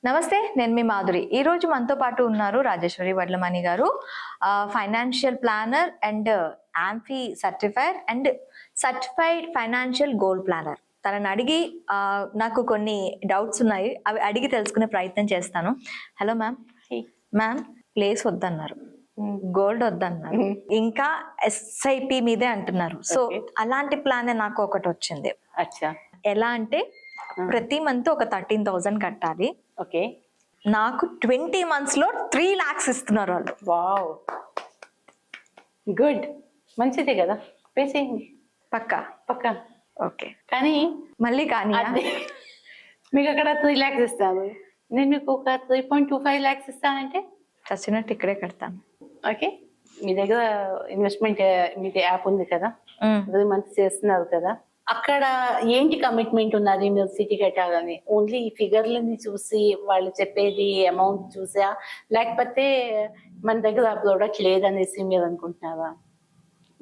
నమస్తే, నేను మీ మాధురి. ఈ రోజు మనతో పాటు ఉన్నారు రాజేశ్వరి వడ్లమణి గారు, financial planner and AMFI certified and certified financial goal planner. తనని అడిగి నాకు కొన్ని డౌట్స్ ఉన్నాయి, అవి అడిగి తెలుసుకునే ప్రయత్నం చేస్తాను. Hello ma'am. మ్యామ్, ప్లేస్ వద్దన్నారు, గోల్డ్ వద్దన్నారు, ఇంకా ఎస్ఐపి మీదే అంటున్నారు. సో అలాంటి ప్లాన్ నాకు ఒకటి వచ్చింది. ఎలా అంటే ప్రతి మంత్ ఒక 13,000 కట్టాలి. ఓకే, నాకు 20 months లో 3 lakhs ఇస్తున్నారు వాళ్ళు. వావ్, గుడ్, మంచిదే కదా, వేసేయండి. పక్కా పక్కా. ఓకే, కానీ మళ్ళీ కానీ మీకు అక్కడ 3 lakhs ఇస్తాను, నేను మీకు ఒక 3.25 lakhs ఇస్తానంటే చచ్చినట్టు ఇక్కడే కడతాను. ఓకే, మీ దగ్గర ఇన్వెస్ట్మెంట్ మీది యాప్ ఉంది కదా, 3 months చేస్తున్నారు కదా, అక్కడ ఏంటి కమిట్మెంట్ ఉన్నది మీరు సిటీ కట్టాలని? ఓన్లీ ఈ ఫిగర్లని చూసి వాళ్ళు చెప్పేది అమౌంట్ చూసా, లేకపోతే మన దగ్గర ఆ ప్రోడక్ట్ లేదనేసి మీరు అనుకుంటున్నారా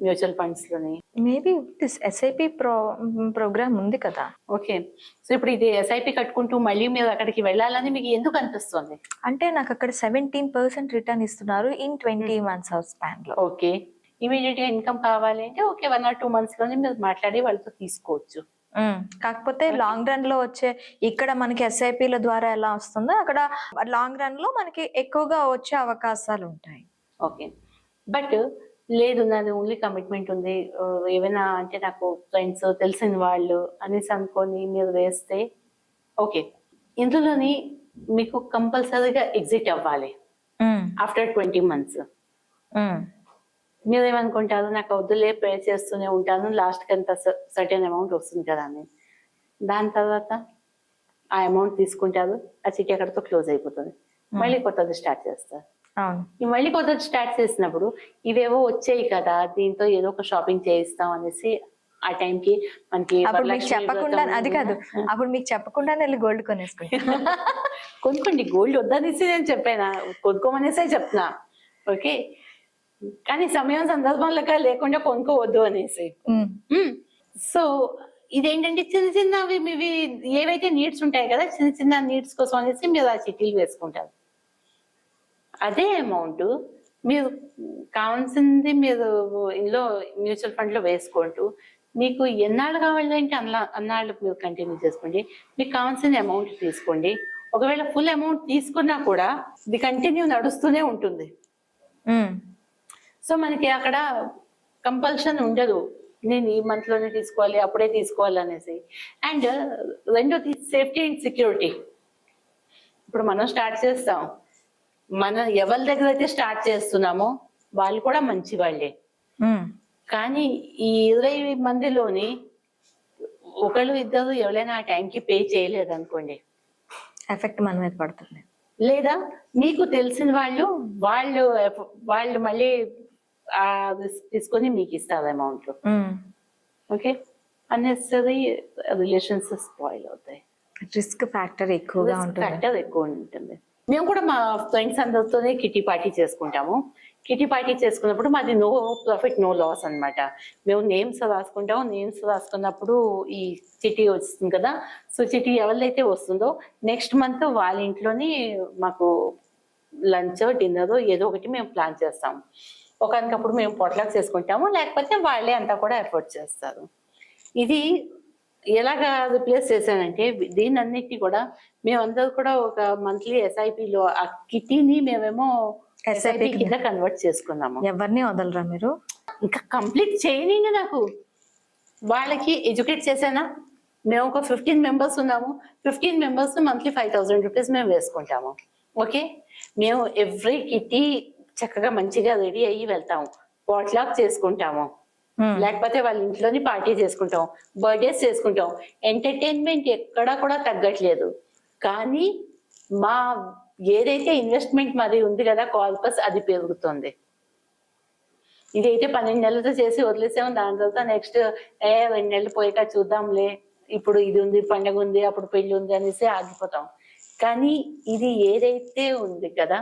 మ్యూచువల్ ఫండ్స్ లోని? మేబీ ఎస్ఐపి ప్రోగ్రామ్ ఉంది కదా. ఓకే, సో ఇప్పుడు ఇది ఎస్ఐపి కట్టుకుంటూ మళ్ళీ మీరు అక్కడికి వెళ్ళాలని మీకు ఎందుకు అనిపిస్తుంది? అంటే నాకు అక్కడ 17% రిటర్న్ ఇస్తున్నారు ఇన్ 20 months స్పాన్ లో. ఓకే, ఇమీడియట్ గా ఇన్కమ్ కావాలి అంటే ఓకే, 1 or 2 months లోనే మీరు మాట్లాడి వాళ్ళతో తీసుకోవచ్చు. కాకపోతే లాంగ్ రన్ లో వచ్చే, ఇక్కడ మనకి ఎస్ఐపిల ద్వారా ఎలా వస్తుందో అక్కడ లాంగ్ రన్ లో మనకి ఎక్కువగా వచ్చే అవకాశాలు ఉంటాయి. ఓకే, బట్ లేదు నాది ఓన్లీ కమిట్మెంట్ ఉంది, ఏమైనా అంటే నాకు ఫ్రెండ్స్ తెలిసిన వాళ్ళు అనేసి అనుకొని మీరు వేస్తే ఓకే, ఇందులోని మీకు కంపల్సరీగా ఎగ్జిట్ అవ్వాలి ఆఫ్టర్ 20 months. మీరేమనుకుంటారు, నాకు వద్దులే పే చేస్తూనే ఉంటాను, లాస్ట్ కి అంత సర్టెన్ అమౌంట్ వస్తుంది కదా అని. దాని తర్వాత ఆ అమౌంట్ తీసుకుంటారు, ఆ చిట్టి అక్కడతో క్లోజ్ అయిపోతుంది, మళ్ళీ కొత్తది స్టార్ట్ చేస్తారు. మళ్ళీ కొత్తది స్టార్ట్ చేసినప్పుడు ఇవేవో వచ్చాయి కదా, దీంతో ఏదో ఒక షాపింగ్ చేయిస్తాం అనేసి ఆ టైంకి మనకి చెప్పకుండా, అది కాదు, అప్పుడు మీకు చెప్పకుండా వెళ్ళి గోల్డ్ కొనేసుకుంటా. కొనుక్కోండి, గోల్డ్ వద్దనేసి నేను చెప్పానా, కొనుక్కోమనేసే చెప్తున్నా. ఓకే, కానీ సమయం సందర్భంలో లేకుండా కొనుక్కోవద్దు అనేసి. సో ఇదేంటంటే చిన్న చిన్నవి మీవి ఏవైతే నీడ్స్ ఉంటాయి కదా, చిన్న చిన్న నీడ్స్ కోసం అనేసి మీరు ఆ చిట్టీలు వేసుకుంటారు. అదే అమౌంట్ మీరు కావాల్సింది మీరు ఇందులో మ్యూచువల్ ఫండ్ లో వేసుకుంటూ మీకు ఎన్నాళ్ళు కావాలంటే అన్నాళ్ళు మీరు కంటిన్యూ చేసుకోండి, మీకు కావాల్సిన అమౌంట్ తీసుకోండి. ఒకవేళ ఫుల్ అమౌంట్ తీసుకున్నా కూడా ఇది కంటిన్యూ నడుస్తూనే ఉంటుంది. సో మనకి అక్కడ కంపల్షన్ ఉండదు, నేను ఈ మంత్ లోనే తీసుకోవాలి, అప్పుడే తీసుకోవాలి అనేసి. అండ్ రెండోది సేఫ్టీ అండ్ సెక్యూరిటీ. ఇప్పుడు మనం స్టార్ట్ చేస్తాం, మనం ఎవరి దగ్గర అయితే స్టార్ట్ చేస్తున్నామో వాళ్ళు కూడా మంచి వాళ్ళే, కానీ ఈ 20 మందిలోని ఒకళ్ళు ఇద్దరు ఎవరైనా ఆ టైంకి పే చేయలేదు అనుకోండి, ఎఫెక్ట్ మన మీద పడుతుంది. లేదా మీకు తెలిసిన వాళ్ళు మళ్ళీ తీసుకొని మీకు ఇస్తారు amount. Okay, unnecessary relations spoil అవుతాయి, రిస్క్ ఫ్యాక్టర్ ఎక్కువగా ఉంటుంది. మేము కూడా మా ఫ్రెండ్స్ అందరితోనే కిటీ పార్టీ చేసుకుంటాము. కిటీ పార్టీ చేసుకున్నప్పుడు మాది నో ప్రాఫిట్ నో లాస్ అనమాట. మేము నేమ్స్ రాసుకుంటాము, నేమ్స్ రాసుకున్నప్పుడు ఈ చిటీ వస్తుంది కదా, సో చిటీ ఎవరిదైతే వస్తుందో నెక్స్ట్ మంత్ వాళ్ళ ఇంట్లోని మాకు లంచ్ డిన్నర్ ఏదో ఒకటి మేము ప్లాన్ చేస్తాము. ఒకనకప్పుడు మేము పొట్లాక్స్ చేసుకుంటాము, లేకపోతే వాళ్ళే అంతా కూడా ఎఫర్ట్ చేస్తారు. ఇది ఎలాగా రిప్లేస్ చేశానంటే దీని అన్నిటిని కూడా మేమందరూ కూడా ఒక మంత్లీ ఎస్ఐపిలో ఆ కిటీని మేమేమో ఎస్ఐపి కింద కన్వర్ట్ చేసుకున్నాము. ఎవరిని వదలరా మీరు? ఇంకా కంప్లీట్ చేయనిండి, నాకు వాళ్ళకి ఎడ్యుకేట్ చేశానా. మేము ఒక 15 members ఉన్నాము, 15 members మంత్లీ 5,000 rupees మేము వేసుకుంటాము. ఓకే, మేము ఎవ్రీ కిటీ చక్కగా మంచిగా రెడీ అయ్యి వెళ్తాము, పాట్లాక్ చేసుకుంటాము, లేకపోతే వాళ్ళ ఇంట్లోని పార్టీ చేసుకుంటాం, బర్త్డేస్ చేసుకుంటాం. ఎంటర్టైన్మెంట్ ఎక్కడా కూడా తగ్గట్లేదు, కానీ మా ఏదైతే ఇన్వెస్ట్మెంట్ మాది ఉంది కదా కార్పస్, అది పెరుగుతుంది. ఇదైతే 12 నెలలతో చేసి వదిలేసాము, దాని తర్వాత నెక్స్ట్ 2 నెలలు పోయాక చూద్దాంలే, ఇప్పుడు ఇది ఉంది, పండగ ఉంది, అప్పుడు పెళ్లి ఉంది అనేసి ఆగిపోతాం. కానీ ఇది ఏదైతే ఉంది కదా,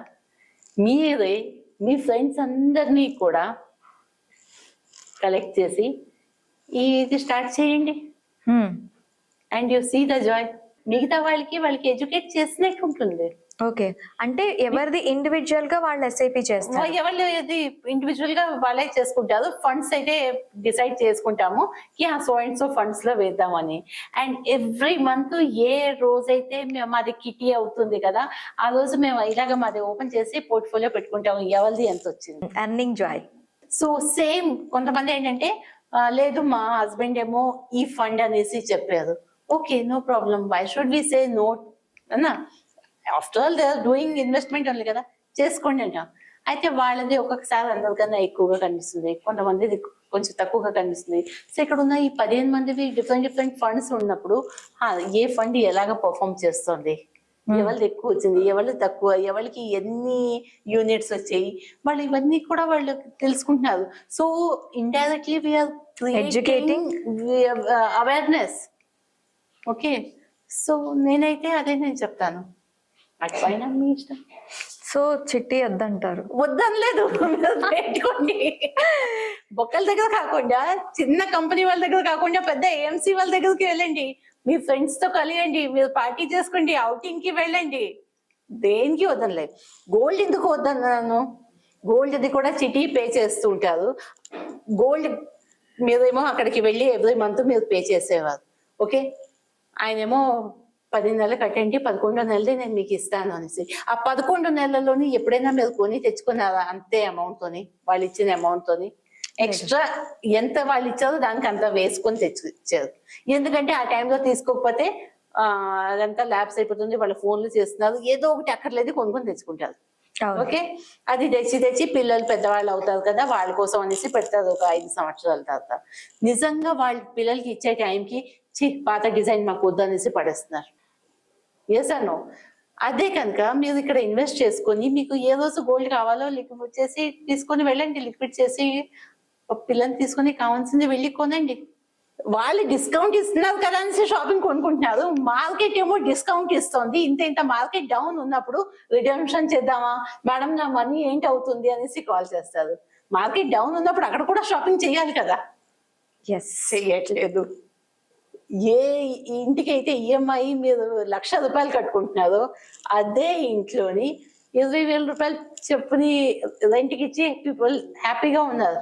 మీరే మీ ఫ్రెండ్స్ అందరినీ కూడా కలెక్ట్ చేసి ఇది స్టార్ట్ చేయండి, and you see the joy. మిగతా వాళ్ళకి ఎడ్యుకేట్ చేసినట్టు ఉంటుంది. ఓకే, అంటే ఎవరిది ఇండివిజువల్ గా వాళ్ళు ఎస్ఐపి చేస్తారు. ఎవరు ఇండివిజువల్ గా వాళ్ళే చేసుకుంటారు. ఫండ్స్ అయితే డిసైడ్ చేసుకుంటాము సో అండ్ సో ఫండ్స్ లో వేద్దామని. అండ్ ఎవ్రీ మంత్ ఏ రోజైతే మాది కిటీ అవుతుంది కదా, ఆ రోజు మేము ఇలాగ మాది ఓపెన్ చేసి పోర్ట్ఫోలియో పెట్టుకుంటాము ఎవరిది ఎంత వచ్చింది. Earning Joy. సో సేమ్ కొంతమంది ఏంటంటే లేదు మా హస్బెండ్ ఏమో ఈ ఫండ్ అనేసి చెప్పారు. Okay, no problem, why should we say no అన్నా, after all they are doing investment ఉంది కదా, చేసుకోండి అంట. అయితే వాళ్ళది ఒక్కొక్కసారి అందరికన్నా ఎక్కువగా కనిపిస్తుంది, కొంతమంది కొంచెం తక్కువగా కనిపిస్తుంది. సో ఇక్కడ ఉన్న ఈ 15 మందివి డిఫరెంట్ ఫండ్స్ ఉన్నప్పుడు ఏ ఫండ్ ఎలాగ పర్ఫామ్ చేస్తుంది, ఎవరికి ఎక్కువ వచ్చింది, ఎవరికి తక్కువ, ఎవరికి ఎన్ని యూనిట్స్ వచ్చాయి, వాళ్ళు ఇవన్నీ కూడా వాళ్ళు తెలుసుకుంటున్నారు. So indirectly we are Educating. Awareness. Okay, so నేనైతే అదే నేను చెప్తాను, అటుపైన మీ ఇష్టం. సో చిట్టి వద్దంటారు. వద్దనలేదు, పెట్టుకోండి. బొక్కల దగ్గర కాకుండా, చిన్న కంపెనీ వాళ్ళ దగ్గర కాకుండా, పెద్ద ఏఎంసీ వాళ్ళ దగ్గరికి వెళ్ళండి, మీ ఫ్రెండ్స్ తో కలియండి, మీరు పార్టీ చేసుకోండి, అవుటింగ్ కి వెళ్ళండి, దేనికి వద్దనలేదు. గోల్డ్ ఎందుకు వద్దన్నాను, గోల్డ్ అది కూడా చిట్టి పే చేస్తూ ఉంటారు. గోల్డ్ మీరేమో అక్కడికి వెళ్ళి ఎవ్రీ మంత్ మీరు పే చేసేవారు. ఓకే, ఆయనేమో 10 నెలలు కట్టండి, 11వ నెలది నేను మీకు ఇస్తాను అనేసి. ఆ 11 నెలల్లోని ఎప్పుడైనా మీరు కొని తెచ్చుకున్నారా అంతే అమౌంట్ తోని, వాళ్ళు ఇచ్చిన అమౌంట్ తోని? ఎక్స్ట్రా ఎంత వాళ్ళు ఇచ్చారో దానికి అంత వేసుకొని తెచ్చిచ్చారు. ఎందుకంటే ఆ టైంలో తీసుకోకపోతే అదంతా ల్యాబ్స్ అయిపోతుంది, వాళ్ళ ఫోన్లు చేస్తున్నారు, ఏదో ఒకటి అక్కర్లేదు కొనుక్కొని తెచ్చుకుంటారు. ఓకే, అది తెచ్చి పిల్లలు పెద్దవాళ్ళు అవుతారు కదా, వాళ్ళ కోసం అనేసి పెడతారు ఒక 5 సంవత్సరాల తర్వాత. నిజంగా వాళ్ళ పిల్లలకి ఇచ్చే టైంకి పాత డిజైన్ మాకు వద్దు అనేసి పడేస్తున్నారు. ఎస్ అన్నో. అదే కనుక మీరు ఇక్కడ ఇన్వెస్ట్ చేసుకొని మీకు ఏ రోజు గోల్డ్ కావాలో లిక్విడ్ చేసి తీసుకొని వెళ్ళండి, లిక్విడ్ చేసి పిల్లల్ని తీసుకొని కావాల్సింది వెళ్ళి కొనండి. వాళ్ళు డిస్కౌంట్ ఇస్తున్నారు కదా అనేసి షాపింగ్ కొనుక్కుంటున్నారు. మార్కెట్ ఏమో డిస్కౌంట్ ఇస్తుంది, ఇంత మార్కెట్ డౌన్ ఉన్నప్పుడు రిడెంప్షన్ చేద్దామా మేడం, నా మనీ ఏంటి అవుతుంది అనేసి కాల్ చేస్తారు. మార్కెట్ డౌన్ ఉన్నప్పుడు అక్కడ కూడా షాపింగ్ చేయాలి కదా, చెయ్యట్లేదు. ఏ ఇంటికైతే ఈఎంఐ మీరు ₹1,00,000 కట్టుకుంటున్నారో అదే ఇంట్లోని 20,000 రూపాయలు చెప్పుని రెంట్కి ఇచ్చి పీపుల్ హ్యాపీగా ఉన్నారు.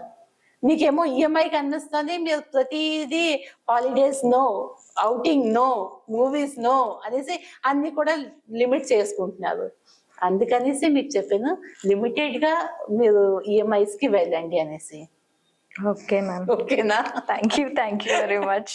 మీకేమో ఈఎంఐ కనిపిస్తుంది, మీరు ప్రతిదీ holidays no, outing no, movies no అనేసి అన్ని కూడా లిమిట్ చేసుకుంటున్నారు. అందుకనేసి మీకు చెప్పాను లిమిటెడ్ గా మీరు ఈఎంఐస్ కి వెళ్ళండి అనేసి. Okay ma'am. ఓకేనా? Thank you very much.